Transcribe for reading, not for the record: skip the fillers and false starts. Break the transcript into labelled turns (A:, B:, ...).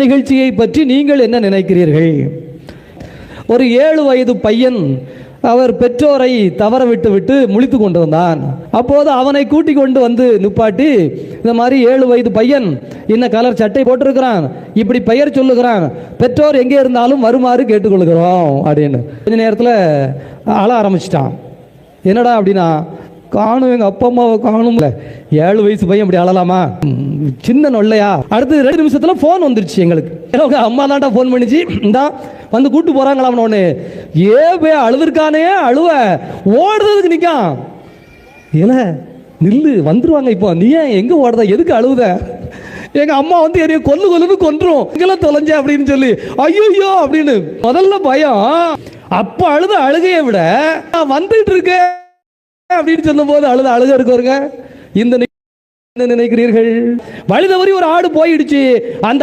A: நிகழ்ச்சியை பற்றி நீங்கள் என்ன நினைக்கிறீர்கள்? ஒரு 7 வயது பையன் அவர் பெற்றோரை தவற விட்டு முழித்து கொண்டு வந்தான். அப்போது அவனை கூட்டி கொண்டு வந்து நிப்பாட்டி, இந்த மாதிரி 7 வயது பையன் இன்ன கலர் சட்டை போட்டிருக்கிறான், இப்படி பெயர் சொல்லுகிறான், பெற்றோர் எங்கே இருந்தாலும் வருமாறு கேட்டுக்கொள்கிறோம் அப்படின்னு. கொஞ்ச நேரத்தில் அழ ஆரம்பிச்சிட்டான். என்னடா அப்படின்னா, காணும் எங்கள் அப்பா அம்மாவை காணும்ல. 7 வயசு பையன் இப்படி அழலாமா? சின்ன நொல்லையா? அடுத்து 2 நிமிஷத்தில் ஃபோன் வந்துருச்சு எங்களுக்கு. அம்மா தான்டா ஃபோன் பண்ணிச்சு, இந்தா வந்து கூட்டு போறாங்களாம். ஒன்று அழுதுருக்கானே, அழுவ ஓடுறதுக்கு நிற்கான். ஏல நில்லு, வந்துருவாங்க இப்போ, நீ ஏன் எங்க ஓடுத, எதுக்கு அழுவுத? எங்க அம்மா வந்து என்னைய கொல்லுன்னு கொன்றும், எங்கெல்லாம் தொலைஞ்ச அப்படின்னு சொல்லி, ஐயோ அப்படின்னு முதல்ல பயம். அப்ப அழுத அழுகையை விட வந்துட்டு இருக்க அப்படின்னு சொல்லும் போது அழுக இருக்குங்க. இந்த நினைக்கிறீர்கள்? வழி தவறி ஒரு ஆடு போயிடுச்சு, அந்த